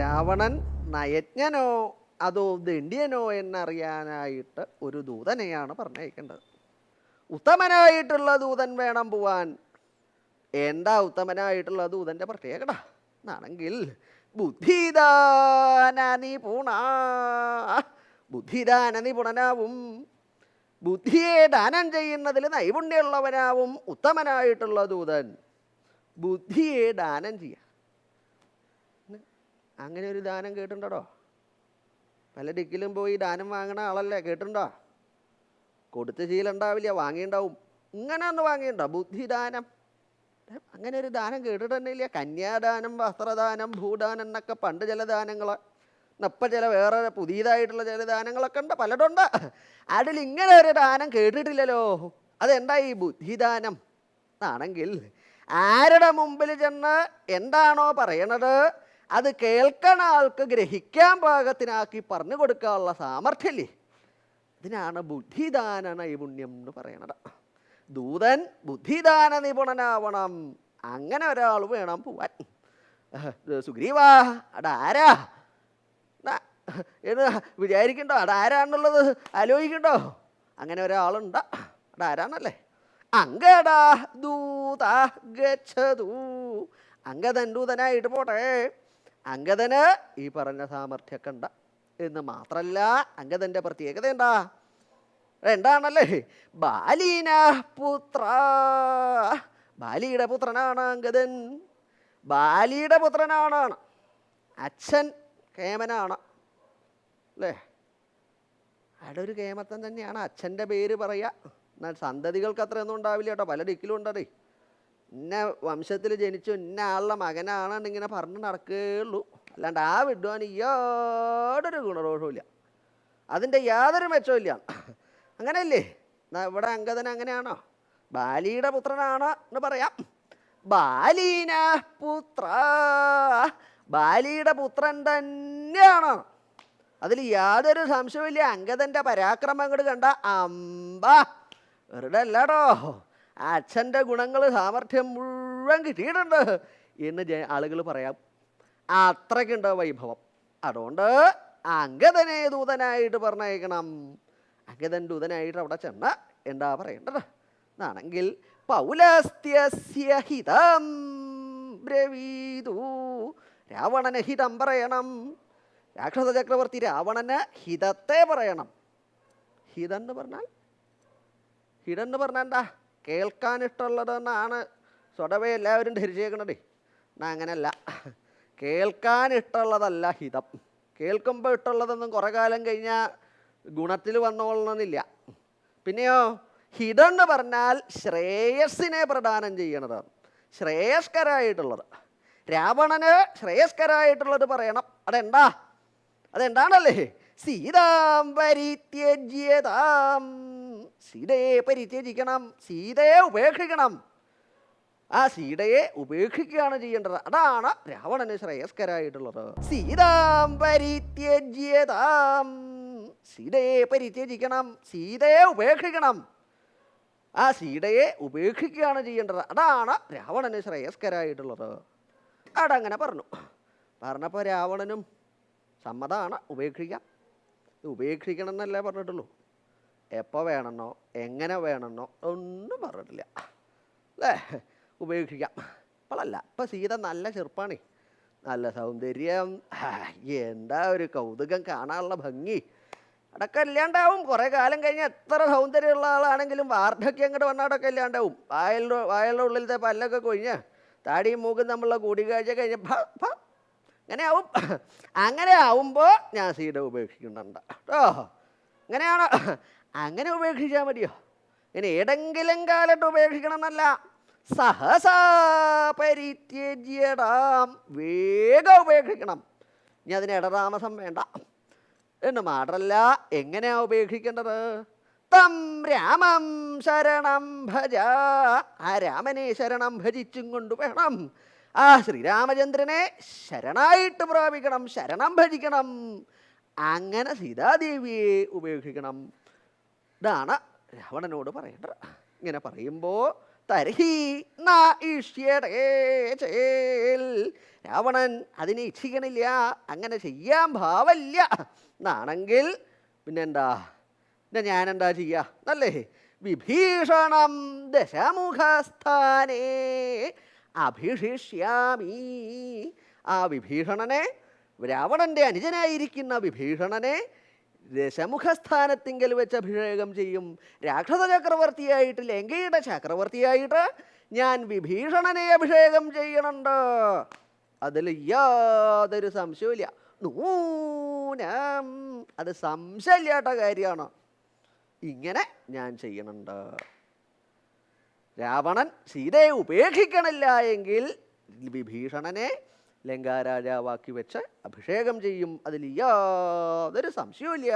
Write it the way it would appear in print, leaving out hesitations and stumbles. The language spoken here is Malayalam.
രാവണൻ നയജ്ഞനോ അതോ ദണ്ഡ്യനോ എന്നറിയാനായിട്ട് ഒരു ദൂതനെയാണ് പറഞ്ഞയക്കേണ്ടത്. ഉത്തമനായിട്ടുള്ള ദൂതൻ വേണം പോവാൻ. എന്താ ഉത്തമനായിട്ടുള്ള ദൂതൻ്റെ പ്രത്യേകത എന്നാണെങ്കിൽ ബുദ്ധിദാന നിപുണനാവും, ബുദ്ധിയെ ദാനം ചെയ്യുന്നതിൽ നൈപുണ്യമുള്ളവനാവും ഉത്തമനായിട്ടുള്ള ദൂതൻ. ബുദ്ധിയെ ദാനം ചെയ്യുക, അങ്ങനെ ഒരു ദാനം കേട്ടിട്ടുണ്ടോ? പല ദിക്കിലും പോയി ദാനം വാങ്ങണ ആളല്ലേ, കേട്ടിട്ടുണ്ടോ? കൊടുത്ത് ശീലമുണ്ടാവില്ല, വാങ്ങിയിട്ടുണ്ടാവും. ഇങ്ങനെ ഒന്ന് വാങ്ങിയിട്ടുണ്ടോ? ബുദ്ധിദാനം, അങ്ങനെ ഒരു ദാനം കേട്ടിട്ട് തന്നെ ഇല്ല. കന്യാദാനം, വസ്ത്രദാനം, ഭൂദാനം എന്നൊക്കെ പണ്ട് ചില ദാനങ്ങൾ, ഇപ്പം ചില വേറെ പുതിയതായിട്ടുള്ള ചില ദാനങ്ങളൊക്കെ ഉണ്ട്, പലതുണ്ട്. അതിൽ ഇങ്ങനെ ഒരു ദാനം കേട്ടിട്ടില്ലല്ലോ. അതെന്താ ഈ ബുദ്ധിദാനം എന്നാണെങ്കിൽ ആരുടെ മുമ്പിൽ ചെന്ന് എന്താണോ പറയണത് അത് കേൾക്കണ ആൾക്ക് ഗ്രഹിക്കാൻ പാകത്തിനാക്കി പറഞ്ഞു കൊടുക്കാനുള്ള സാമർഥ്യല്ലേ, ഇതിനാണ് ബുദ്ധിദാന നൈപുണ്യം എന്ന് പറയണത്. ദൂതൻ ബുദ്ധിദാന നിപുണനാവണം. അങ്ങനെ ഒരാൾ വേണം പോവാൻ. സുഗ്രീവാ, അടാരാ എന്ന് വിചാരിക്കണ്ടോ? അടാരാന്നുള്ളത് ആലോചിക്കണ്ടോ? അങ്ങനെ ഒരാളുണ്ട്. അടാരാന്നല്ലേ? അങ്കടാ ദൂത ഗച്ഛതു. അങ്കദൻ ദൂതനായിട്ട് പോട്ടെ. അങ്കദന് ഈ പറഞ്ഞ സാമർഥ്യമൊക്കെ ഉണ്ട് എന്ന് മാത്രല്ല, അങ്കദൻ്റെ പ്രത്യേകത എന്താണല്ലേ? ബാലീന പുത്ര, ബാലിയുടെ പുത്രനാണ് അങ്കദൻ. ബാലിയുടെ പുത്രനാണ്. അച്ഛൻ കേമനാണ് അല്ലേ? അയാളൊരു കേമത്തൻ തന്നെയാണ്. അച്ഛൻ്റെ പേര് പറയുക. എന്നാൽ സന്തതികൾക്ക് അത്രയൊന്നും ഉണ്ടാവില്ല കേട്ടോ, പല ദിക്കിലും ഉണ്ടതേ. ഇന്ന വംശത്തിൽ ജനിച്ചു ഇന്ന ആളുടെ മകനാണെന്ന് ഇങ്ങനെ പറഞ്ഞ് നടക്കുകയുള്ളൂ. അല്ലാണ്ട് ആ വിദ്വാൻ യാതൊരു ഗുണദോഷവും ഇല്ല, അതിൻ്റെ യാതൊരു മെച്ചവും ഇല്ല. അങ്ങനെയല്ലേ? ഇവിടെ അങ്കദൻ അങ്ങനെയാണോ? ബാലിയുടെ പുത്രനാണ് എന്ന് പറയാം. ബാലീന പുത്ര, ബാലിയുടെ പുത്രൻ തന്നെയാണ്, അതിൽ യാതൊരു സംശയമില്ല. അങ്കദൻ്റെ പരാക്രമങ്ങൾ കണ്ട അമ്പ വെറുതെ അല്ലാടോ, അച്ഛൻ്റെ ഗുണങ്ങൾ സാമർഥ്യം മുഴുവൻ കിട്ടിയിട്ടുണ്ട് എന്ന് ആളുകൾ പറയാം. അത്രയ്ക്കുണ്ട് വൈഭവം. അതുകൊണ്ട് അങ്കദനെ ദൂതനായിട്ട് പറഞ്ഞയക്കണം. അങ്കദൻ ദൂതനായിട്ട് അവിടെ ചെന്ന് എന്താ പറയേണ്ടത് എന്നാണെങ്കിൽ പൗലസ്ത്യസ്യ ഹിതം ബ്രവീതു. രാവണന് ഹിതം പറയണം. രാക്ഷസ ചക്രവർത്തി രാവണന് ഹിതത്തെ പറയണം. ഹിതം എന്ന് പറഞ്ഞാൽ എന്താ? കേൾക്കാൻ ഇഷ്ടമുള്ളതെന്നാണ് സ്വതവേ എല്ലാവരും ധരിച്ചേക്കണതേ. എന്നാൽ അങ്ങനെയല്ല, കേൾക്കാൻ ഇഷ്ടമുള്ളതല്ല ഹിതം. കേൾക്കുമ്പോൾ ഇഷ്ടമുള്ളതൊന്നും കുറേ കാലം കഴിഞ്ഞാൽ ഗുണത്തിൽ വന്നോളണമെന്നില്ല. പിന്നെയോ ഹിതം എന്ന് പറഞ്ഞാൽ ശ്രേയസ്സിനെ പ്രദാനം ചെയ്യണതാണ്, ശ്രേയസ്കരായിട്ടുള്ളത്. രാവണന് ശ്രേയസ്കരായിട്ടുള്ളത് പറയണം. അതെന്താണല്ലേ? സീതാം പരിത്യജ്യതാം, സീതയെ പരിത്യജിക്കണം, സീതയെ ഉപേക്ഷിക്കണം. ആ സീതയെ ഉപേക്ഷിക്കുകയാണ് ചെയ്യേണ്ടത്. അതാണ് രാവണന് ശ്രേയസ്കരായിട്ടുള്ളത്. സീതാം പരിത്യജ്യതാം, സീതയെ പരിത്യജിക്കണം, സീതയെ ഉപേക്ഷിക്കണം. ആ സീതയെ ഉപേക്ഷിക്കുകയാണ് ചെയ്യേണ്ടത്. അതാണ് രാവണന് ശ്രേയസ്കരായിട്ടുള്ളത്. അതങ്ങനെ പറഞ്ഞപ്പോൾ രാവണനും സമ്മതമാണ്, ഉപേക്ഷിക്കാം. ഉപേക്ഷിക്കണം എന്നല്ലേ പറഞ്ഞിട്ടുള്ളൂ. എപ്പോൾ വേണമെന്നോ എങ്ങനെ വേണമെന്നോ ഒന്നും പറഞ്ഞിട്ടില്ല അല്ലേ? ഉപേക്ഷിക്കാം. ഇപ്പോഴല്ല, ഇപ്പം സീത നല്ല ചെറുപ്പാണേ, നല്ല സൗന്ദര്യം, എന്താ ഒരു കൗതുകം, കാണാനുള്ള ഭംഗി അടക്കം ഇല്ലാണ്ടാവും. കുറേ കാലം കഴിഞ്ഞാൽ എത്ര സൗന്ദര്യമുള്ള ആളാണെങ്കിലും വാർദ്ധക്യം അങ്ങോട്ട് വന്നാടൊക്കെ ഇല്ലാണ്ടാവും. വായലിൻ്റെ ഉള്ളിലത്തെ പല്ലൊക്കെ കൊഴിഞ്ഞ് താടിയും മൂക്കും തമ്മിലുള്ള കൂടിക്കാഴ്ച കഴിഞ്ഞ് അങ്ങനെ ആവുമ്പോൾ ഞാൻ സീത ഉപേക്ഷിക്കുന്നുണ്ട് കേട്ടോ. അങ്ങനെയാണോ? അങ്ങനെ ഉപേക്ഷിച്ചാൽ മതിയോ? ഇനി ഏതെങ്കിലും കാലത്ത് ഉപേക്ഷിക്കണം എന്നല്ല, സഹസാ പരിത്യജ്യതാം, വേഗം ഉപേക്ഷിക്കണം. ഇനി അതിന് ഇടതാമസം വേണ്ട. എന്ന് മാത്രമല്ല, എങ്ങനെയാ ഉപേക്ഷിക്കേണ്ടത്? തം രാമം ശരണം ഭജ, ആ രാമനെ ശരണം ഭജിച്ചും കൊണ്ട് വേണം ആ ശ്രീരാമചന്ദ്രനെ ശരണായിട്ട് പ്രാപിക്കണം, ശരണം ഭജിക്കണം. അങ്ങനെ സീതാദേവിയെ ഉപേക്ഷിക്കണം. ഇതാണ് രാവണനോട് പറയേണ്ടത്. ഇങ്ങനെ പറയുമ്പോൾ തർഹി ന ഇഷ്യേടേ ചേൽ. രാവണൻ അതിനെ ഇച്ഛിക്കണില്ല, അങ്ങനെ ചെയ്യാൻ ഭാവമില്ല എന്നാണെങ്കിൽ പിന്നെന്താ, പിന്നെ ഞാനെന്താ ചെയ്യുക എന്നല്ലേ? വിഭീഷണം ദശമുഖസ്ഥാനേ അഭിഷിഷ്യാമി. ആ വിഭീഷണനെ, രാവണൻ്റെ അനുജനായിരിക്കുന്ന വിഭീഷണനെ ദശമുഖസ്ഥാനത്തിങ്കൽ വെച്ച് അഭിഷേകം ചെയ്യും. രാക്ഷസ ചക്രവർത്തിയായിട്ട്, ലങ്കയുടെ ചക്രവർത്തിയായിട്ട് ഞാൻ വിഭീഷണനെ അഭിഷേകം ചെയ്യണുണ്ട്. അതിൽ യാതൊരു സംശയമില്ല. നൂനം, അത് സംശയമില്ലാത്ത കാര്യമാണ്. ഇങ്ങനെ ഞാൻ ചെയ്യണുണ്ട്. രാവണൻ സീതയെ ഉപേക്ഷിക്കണില്ല എങ്കിൽ വിഭീഷണനെ ലങ്കാരാജാവാക്കി വെച്ച് അഭിഷേകം ചെയ്യും. അതിൽ യാതൊരു സംശയവുമില്ല.